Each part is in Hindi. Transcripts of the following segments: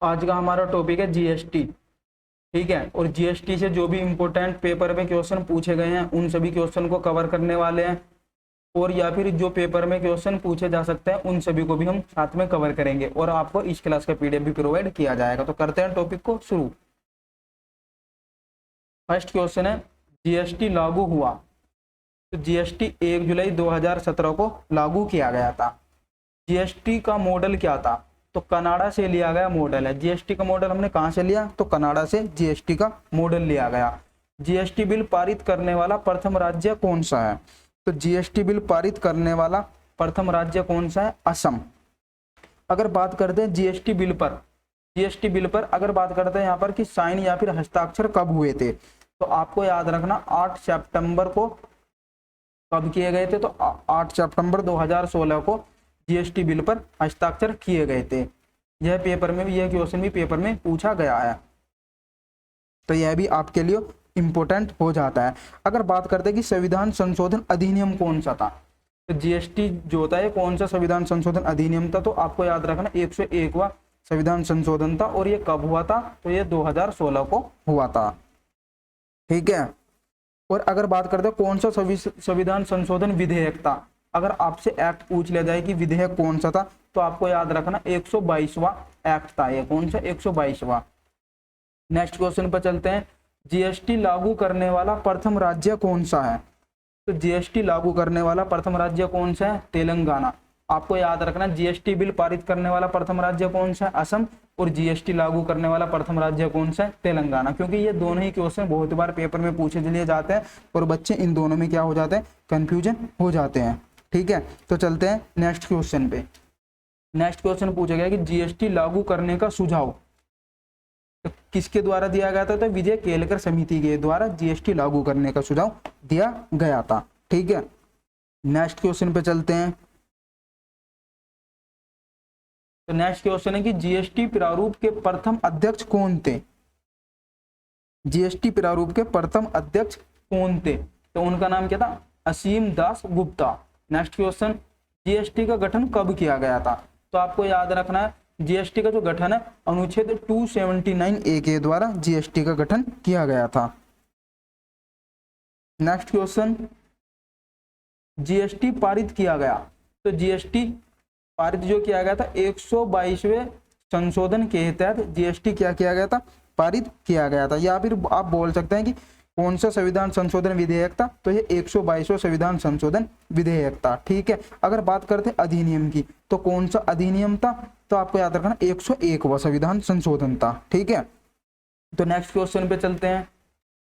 आज का हमारा टॉपिक है जीएसटी। ठीक है, और जीएसटी से जो भी इंपॉर्टेंट पेपर में क्वेश्चन पूछे गए हैं उन सभी क्वेश्चन को कवर करने वाले हैं, और या फिर जो पेपर में क्वेश्चन पूछे जा सकते हैं उन सभी को भी हम साथ में कवर करेंगे, और आपको इस क्लास का पीडीएफ भी प्रोवाइड किया जाएगा। तो करते हैं टॉपिक को शुरू। फर्स्ट क्वेश्चन है, जीएसटी लागू हुआ। तो जीएसटी 1 जुलाई 2017 को लागू किया गया था। जीएसटी का मॉडल क्या था? तो कनाडा से लिया गया मॉडल है। जीएसटी का मॉडल हमने कहां से लिया? तो कनाडा से जीएसटी का मॉडल लिया गया। जीएसटी बिल पारित करने वाला प्रथम राज्य कौन सा है? तो जीएसटी बिल पारित करने वाला प्रथम राज्य कौन सा है? असम। अगर बात करते हैं जीएसटी बिल पर अगर बात करते हैं यहाँ पर कि साइन या फिर हस्ताक्षर कब हुए थे, तो आपको याद रखना 8 सितंबर को कब किए गए थे? तो 8 सितंबर 2016 को जीएसटी बिल पर हस्ताक्षर किए गए थे। यह क्वेश्चन भी पेपर में पूछा गया है, तो यह भी आपके लिए इंपॉर्टेंट हो जाता है। अगर बात करते हैं कि संविधान संशोधन अधिनियम कौन सा था, तो जीएसटी जो होता है कौन सा संविधान संशोधन अधिनियम था? तो आपको याद रखना 101वां संविधान संशोधन था, और ये कब हुआ था? तो ये 2016 को हुआ था। ठीक है, और अगर बात करते हैं कौन सा संविधान संशोधन विधेयक था, अगर आपसे एक्ट पूछ लिया जाए कि विधेयक कौन सा था, तो आपको याद रखना 122वां एक्ट था। ये कौन सा? 122वां। नेक्स्ट क्वेश्चन पर चलते हैं, जीएसटी लागू करने वाला प्रथम राज्य कौन सा है? तो जीएसटी लागू करने वाला प्रथम राज्य कौन सा है? तेलंगाना। आपको याद रखना जीएसटी बिल पारित करने वाला प्रथम राज्य कौन सा है? असम। और जीएसटी लागू करने वाला प्रथम राज्य कौन सा है? तेलंगाना। क्योंकि ये दोनों ही क्वेश्चन बहुत बार पेपर में पूछे लिए जाते हैं, और बच्चे इन दोनों में क्या हो जाते हैं? कंफ्यूजन हो जाते हैं। ठीक है, तो चलते हैं नेक्स्ट क्वेश्चन पे। नेक्स्ट क्वेश्चन पूछा गया कि जीएसटी लागू करने का सुझाव तो किसके द्वारा दिया गया था? तो विजय केलकर समिति के द्वारा जीएसटी लागू करने का सुझाव दिया गया था। ठीक है, नेक्स्ट क्वेश्चन पे चलते हैं। तो नेक्स्ट क्वेश्चन है कि जीएसटी प्रारूप के प्रथम अध्यक्ष कौन थे? जीएसटी प्रारूप के प्रथम अध्यक्ष कौन थे? तो उनका नाम क्या था? असीम Das Gupta. Next question, GST का गठन कब किया गया था? तो आपको याद रखना है जीएसटी का जो गठन है अनुच्छेद 279A के द्वारा जीएसटी का गठन किया गया था। नेक्स्ट क्वेश्चन, जीएसटी पारित किया गया। तो जीएसटी पारित जो किया गया था 122वें संशोधन के तहत जीएसटी क्या किया गया था? पारित किया गया था। या फिर आप बोल सकते हैं कि कौन सा संविधान संशोधन विधेयक था? तो ये 122वां संविधान संशोधन विधेयक था। ठीक है, अगर बात करते हैं अधिनियम की, तो कौन सा अधिनियम था? तो आपको याद रखना 101वां संविधान संशोधन था। ठीक है, तो नेक्स्ट क्वेश्चन पे चलते हैं।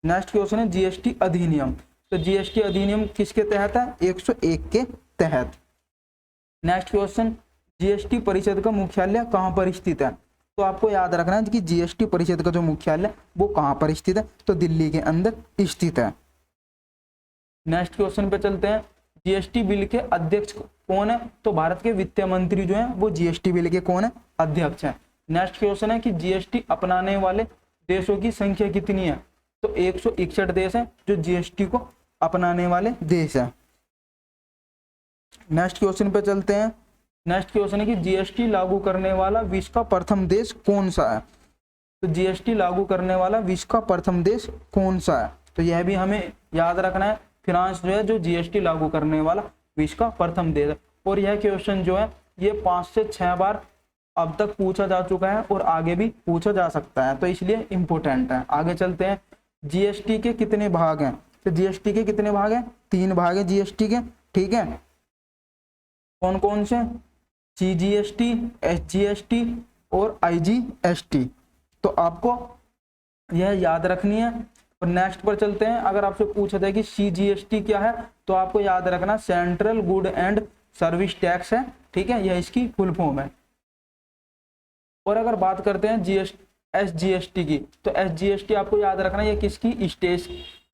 नेक्स्ट क्वेश्चन है जीएसटी अधिनियम। तो जीएसटी अधिनियम किसके तहत है? 101 के तहत। नेक्स्ट क्वेश्चन, जीएसटी परिषद का मुख्यालय कहां पर स्थित है? तो आपको याद रखना है कि जीएसटी परिषद का जो मुख्यालय वो कहां पर स्थित है? तो दिल्ली के अंदर स्थित है। नेक्स्ट क्वेश्चन पे चलते हैं, जीएसटी बिल के अध्यक्ष कौन है? तो भारत के वित्त मंत्री जो है वो जीएसटी बिल के कौन है? अध्यक्ष है। नेक्स्ट क्वेश्चन है कि जीएसटी अपनाने वाले देशों की संख्या कितनी है? तो 161 देश है जो जीएसटी को अपनाने वाले देश है। नेक्स्ट क्वेश्चन पे चलते हैं। नेक्स्ट क्वेश्चन है कि जीएसटी लागू करने वाला विश्व का प्रथम देश कौन सा है? तो जीएसटी लागू करने वाला विश्व का प्रथम देश कौन सा है? तो यह भी हमें याद रखना है, फ्रांस जो है जो जीएसटी लागू करने वाला विश्व का प्रथम देश है। और यह क्वेश्चन जो है ये 5 से 6 बार अब तक पूछा जा चुका है, और आगे भी पूछा जा सकता है, तो इसलिए इंपॉर्टेंट है। आगे चलते हैं, जीएसटी के कितने भाग हैं? तो जीएसटी के कितने भाग हैं? 3 भाग हैं जीएसटी के। ठीक है, कौन कौन से? सीजीएसटी, एसजीएसटी और आईजीएसटी। तो आपको यह याद रखनी है। और नेक्स्ट पर चलते हैं, अगर आपसे पूछा जाए कि सीजीएसटी क्या है, तो आपको याद रखना central good and service tax है। ठीक है, यह इसकी फुल फॉर्म है। और अगर बात करते हैं एसजीएसटी की, तो एसजीएसटी आपको याद रखना ये किसकी?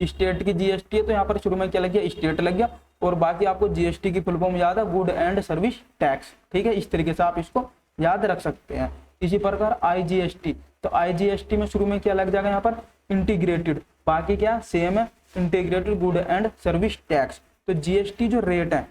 स्टेट की जीएसटी है। तो यहाँ पर शुरू में क्या लग गया? स्टेट लग गया, और बाकी आपको जीएसटी की फुल फॉर्म याद है, गुड एंड सर्विस टैक्स। ठीक है, इस तरीके से आप इसको याद रख सकते हैं। इसी प्रकार आईजीएसटी, तो आईजीएसटी में शुरू में क्या लग जाएगा? यहाँ पर इंटीग्रेटेड, बाकी क्या सेम है, integrated good and service tax. तो जीएसटी जो रेट है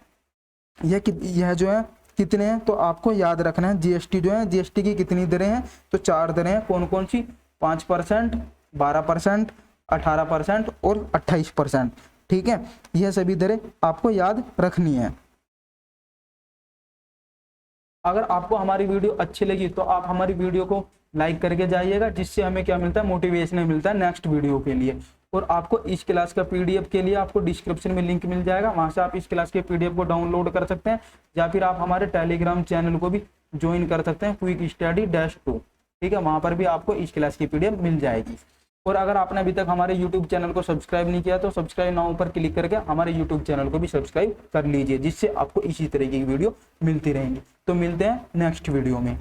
यह जो है कितने हैं, तो आपको याद रखना है जीएसटी जो है, जीएसटी की कितनी दरें हैं, तो 4 दरें हैं। कौन कौन सी? 5%, 12%, 18% और 28%। ठीक है, यह सभी दरें आपको याद रखनी है। अगर आपको हमारी वीडियो अच्छी लगी तो आप हमारी वीडियो को लाइक करके जाइएगा, जिससे हमें क्या मिलता है, मोटिवेशन मिलता है नेक्स्ट वीडियो के लिए। और आपको इस क्लास का पीडीएफ के लिए आपको डिस्क्रिप्शन में लिंक मिल जाएगा, वहां से आप इस क्लास के पीडीएफ को डाउनलोड कर सकते हैं, या फिर आप हमारे टेलीग्राम चैनल को भी ज्वाइन कर सकते हैं, क्विक स्टडी -2। ठीक है, वहां पर भी आपको इस क्लास की पीडीएफ मिल जाएगी। और अगर आपने अभी तक हमारे यूट्यूब चैनल को सब्सक्राइब नहीं किया तो सब्सक्राइब नाउ पर क्लिक करके हमारे यूट्यूब चैनल को भी सब्सक्राइब कर लीजिए, जिससे आपको इसी तरह की वीडियो मिलती रहेंगी। तो मिलते हैं नेक्स्ट वीडियो में।